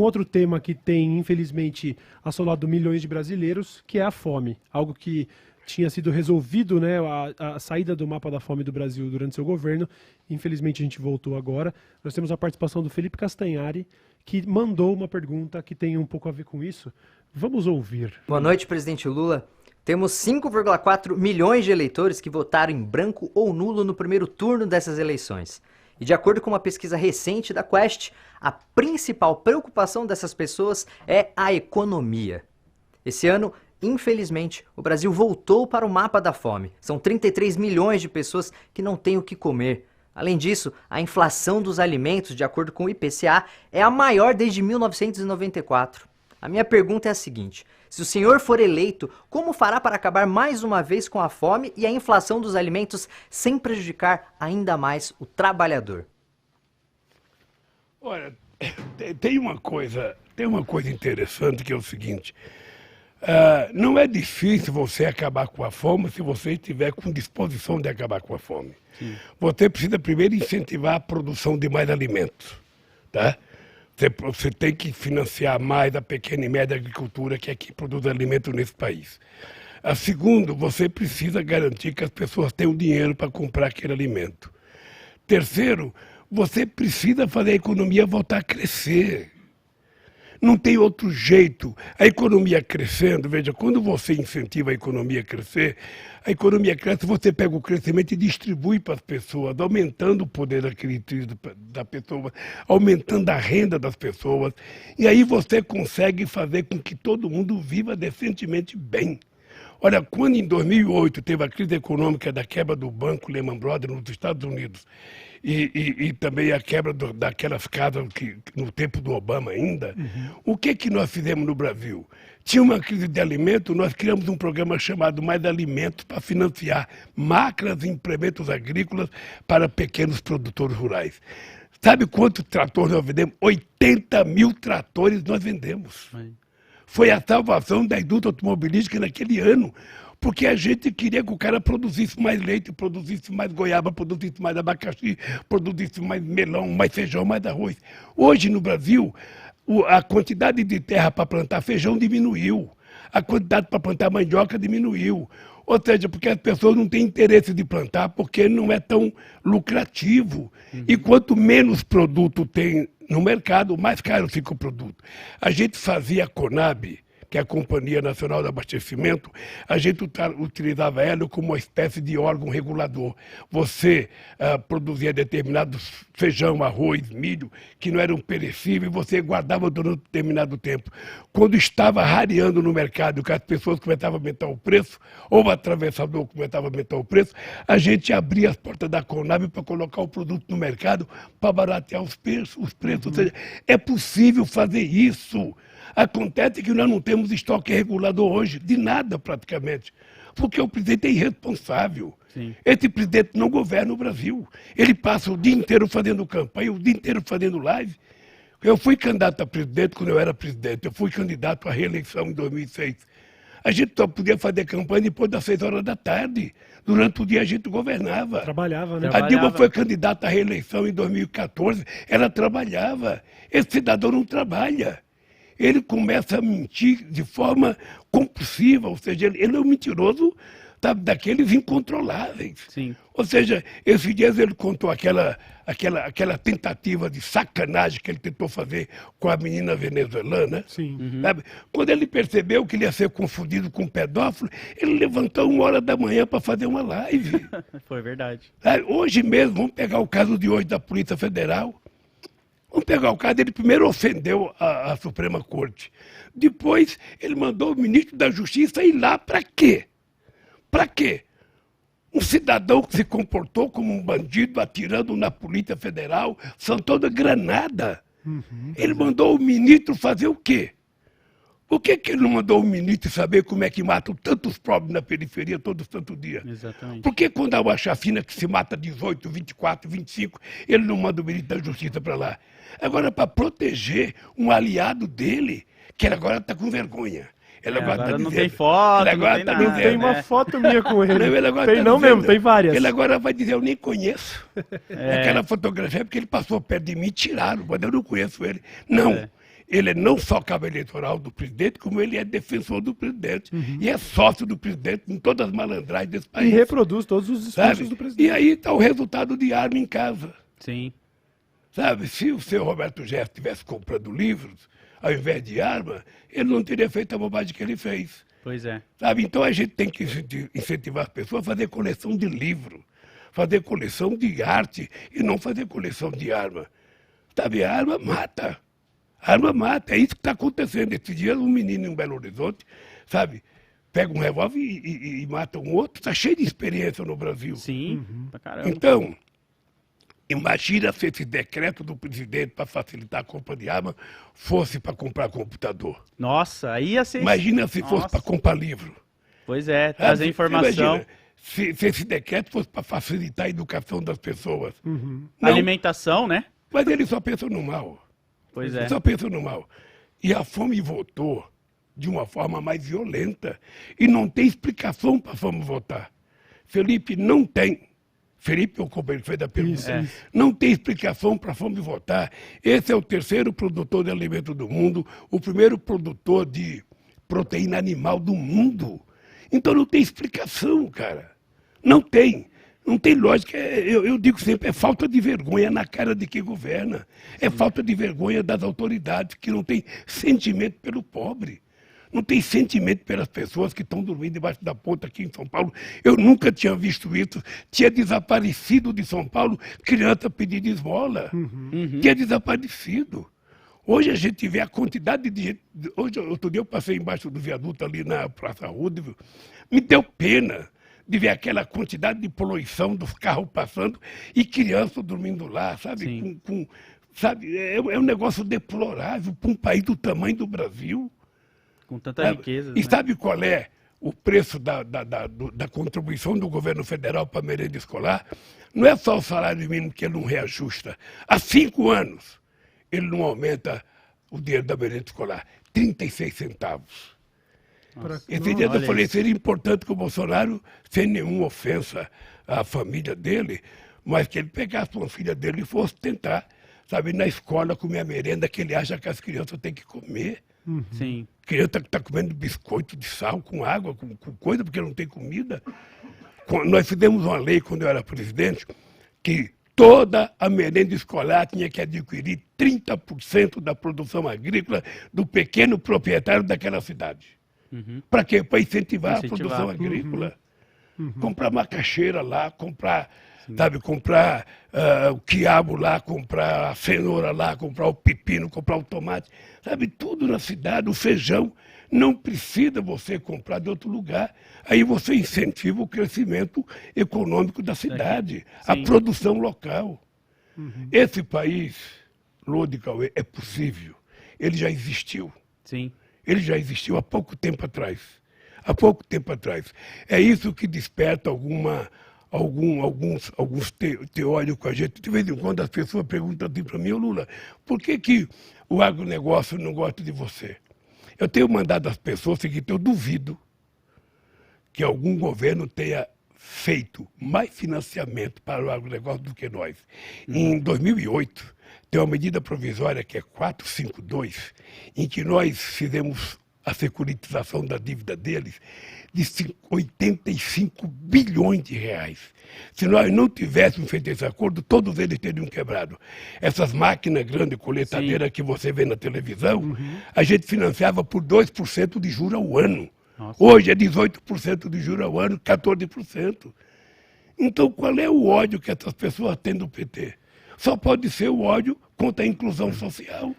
outro tema que tem, infelizmente, assolado milhões de brasileiros, que é a fome. Algo que tinha sido resolvido, né, a saída do mapa da fome do Brasil durante seu governo. Infelizmente, a gente voltou agora. Nós temos a participação do Felipe Castanhari, que mandou uma pergunta que tem um pouco a ver com isso. Vamos ouvir. Boa noite, presidente Lula. Temos 5,4 milhões de eleitores que votaram em branco ou nulo no primeiro turno dessas eleições. E de acordo com uma pesquisa recente da Quest, a principal preocupação dessas pessoas é a economia. Esse ano, infelizmente, o Brasil voltou para o mapa da fome. São 33 milhões de pessoas que não têm o que comer. Além disso, a inflação dos alimentos, de acordo com o IPCA, é a maior desde 1994. A minha pergunta é a seguinte: se o senhor for eleito, como fará para acabar mais uma vez com a fome e a inflação dos alimentos sem prejudicar ainda mais o trabalhador? Olha, tem uma coisa interessante que é o seguinte: não é difícil você acabar com a fome se você estiver com disposição de acabar com a fome. Sim. Você precisa primeiro incentivar a produção de mais alimentos, tá? Você tem que financiar mais a pequena e média agricultura, que é que produz alimento nesse país. Segundo, você precisa garantir que as pessoas tenham dinheiro para comprar aquele alimento. Terceiro, você precisa fazer a economia voltar a crescer. Não tem outro jeito. A economia crescendo, veja, quando você incentiva a economia cresce, você pega o crescimento e distribui para as pessoas, aumentando o poder aquisitivo da pessoa, aumentando a renda das pessoas. E aí você consegue fazer com que todo mundo viva decentemente bem. Olha, quando em 2008 teve a crise econômica da quebra do banco Lehman Brothers nos Estados Unidos e também a quebra daquelas casas no tempo do Obama ainda, o que nós fizemos no Brasil? Tinha uma crise de alimento, nós criamos um programa chamado Mais Alimentos para financiar máquinas e implementos agrícolas para pequenos produtores rurais. Sabe quantos tratores nós vendemos? 80 mil tratores nós vendemos. Foi a salvação da indústria automobilística naquele ano, porque a gente queria que o cara produzisse mais leite, produzisse mais goiaba, produzisse mais abacaxi, produzisse mais melão, mais feijão, mais arroz. Hoje, no Brasil, a quantidade de terra para plantar feijão diminuiu, a quantidade para plantar mandioca diminuiu. Ou seja, porque as pessoas não têm interesse de plantar, porque não é tão lucrativo. E quanto menos produto tem no mercado, mais caro fica o produto. A gente fazia a Conab, que é a Companhia Nacional de Abastecimento, a gente utilizava ela como uma espécie de órgão regulador. Você produzia determinados feijão, arroz, milho, que não eram perecíveis, e você guardava durante um determinado tempo. Quando estava rareando no mercado, que as pessoas começavam a aumentar o preço, ou o atravessador começava a aumentar o preço, a gente abria as portas da Conab para colocar o produto no mercado, para baratear os preços. Ou seja, é possível fazer isso. Acontece que nós não temos estoque regulador hoje, de nada praticamente, porque o presidente é irresponsável. Sim. Esse presidente não governa o Brasil. Ele passa o dia inteiro fazendo campanha, o dia inteiro fazendo live. Eu fui candidato a presidente quando eu era presidente, eu fui candidato à reeleição em 2006. A gente só podia fazer campanha depois das 6 horas da tarde. Durante o dia a gente governava. Trabalhava, né? A Dilma foi candidata à reeleição em 2014, ela trabalhava. Esse cidadão não trabalha. Ele começa a mentir de forma compulsiva, ou seja, ele é um mentiroso, sabe, daqueles incontroláveis. Sim. Ou seja, esses dias ele contou aquela tentativa de sacanagem que ele tentou fazer com a menina venezuelana. Sim. Sabe? Quando ele percebeu que ele ia ser confundido com um pedófilo, ele levantou 1h da manhã para fazer uma live. Foi verdade. Hoje mesmo, vamos pegar o caso de hoje da Polícia Federal. Vamos pegar o caso, ele primeiro ofendeu a Suprema Corte. Depois, ele mandou o ministro da Justiça ir lá para quê? Para quê? Um cidadão que se comportou como um bandido atirando na Polícia Federal, soltou granada. Ele mandou o ministro fazer o quê? Por que ele não mandou o ministro saber como é que matam tantos pobres na periferia todo santo dia? Exatamente. Por que quando há uma chacina que se mata 18, 24, 25, ele não manda o ministro da Justiça para lá? Agora, para proteger um aliado dele, que ele agora está com vergonha. Ele agora não tem foto, ele agora não tem nada, tem uma foto minha com ele. Tem tá não mesmo, tem várias. Ele agora vai dizer, eu nem conheço. Aquela fotografia é porque ele passou perto de mim e tiraram, mas eu não conheço ele. Não, ele é não só cabo eleitoral do presidente, como ele é defensor do presidente. E é sócio do presidente em todas as malandragens desse E país. reproduz todos os discursos Sabe? do presidente. E aí está o resultado de arma em casa. Sim. Sabe? Se o seu Roberto Jefferson estivesse comprando livros, ao invés de arma, ele não teria feito a bobagem que ele fez. Pois é. Sabe? Então a gente tem que incentivar as pessoas a fazer coleção de livro, fazer coleção de arte e não fazer coleção de arma. Sabe? A arma mata. A arma mata. É isso que está acontecendo. Esses dias um menino em Belo Horizonte, sabe? Pega um revólver e mata um outro. Está cheio de experiência no Brasil. Sim, pra caramba. Então, imagina se esse decreto do presidente para facilitar a compra de arma fosse para comprar computador. Nossa, aí ia ser... Imagina se fosse Nossa. para comprar livro. Pois é, trazer Sabe? informação, Imagina, se esse decreto fosse para facilitar a educação das pessoas. Não, alimentação, né? mas ele só pensa no mal. Pois Ele é. só pensa no mal. E a fome voltou de uma forma mais violenta. E não tem explicação para a fome voltar. Felipe, não tem. Felipe, o companheiro que fez a pergunta. Isso. Não tem explicação para a fome voltar. Esse é o terceiro produtor de alimento do mundo, o primeiro produtor de proteína animal do mundo. Então não tem explicação, cara. Não tem. Não tem lógica. Eu digo sempre, é falta de vergonha na cara de quem governa. É falta de vergonha das autoridades que não têm sentimento pelo pobre. Não tem sentimento pelas pessoas que estão dormindo debaixo da ponta aqui em São Paulo. Eu nunca tinha visto isso. Tinha desaparecido de São Paulo criança pedindo esmola. Tinha desaparecido. Hoje a gente vê a quantidade de gente. Hoje, outro dia eu passei embaixo do viaduto ali na Praça Roosevelt. Me deu pena de ver aquela quantidade de poluição dos carros passando e crianças dormindo lá, sabe? Sim. Sabe? É um negócio deplorável para um país do tamanho do Brasil. Com tanta riqueza. E né? sabe qual é o preço da contribuição do governo federal para a merenda escolar? Não é só o salário mínimo que ele não reajusta. Há 5 anos ele não aumenta o dinheiro da merenda escolar. 36 centavos. Esse dia eu olha falei, isso. seria importante que o Bolsonaro, sem nenhuma ofensa à família dele, mas que ele pegasse uma filha dele e fosse tentar, sabe, na escola comer a merenda que ele acha que as crianças têm que comer. Sim. Criança que está comendo biscoito de sal com água, com coisa, porque não tem comida. Nós fizemos uma lei, quando eu era presidente, que toda a merenda escolar tinha que adquirir 30% da produção agrícola do pequeno proprietário daquela cidade. Para quê? Para incentivar a produção agrícola. Comprar macaxeira lá, comprar, sabe, comprar o quiabo lá, comprar a cenoura lá, comprar o pepino, comprar o tomate, sabe, tudo na cidade, o feijão. Não precisa você comprar de outro lugar. Aí você incentiva o crescimento econômico da cidade, a Sim. produção local. Esse país, Lodi Cauê, é possível. Ele já existiu. Sim. Ele já existiu há pouco tempo atrás. Há pouco tempo atrás. É isso que desperta alguns teóricos a gente. De vez em quando as pessoas perguntam assim para mim, ô Lula, por que o agronegócio não gosta de você? Eu tenho mandado às pessoas o seguinte, eu duvido que algum governo tenha feito mais financiamento para o agronegócio do que nós. Em 2008, tem uma medida provisória que é 452, em que nós fizemos a securitização da dívida deles de 85 bilhões de reais. Se nós não tivéssemos feito esse acordo, todos eles teriam quebrado. Essas máquinas grandes, coletadeiras que você vê na televisão, a gente financiava por 2% de juros ao ano. Nossa. Hoje é 18% de juros ao ano, 14%. Então, qual é o ódio que essas pessoas têm do PT? Só pode ser o ódio contra a inclusão social.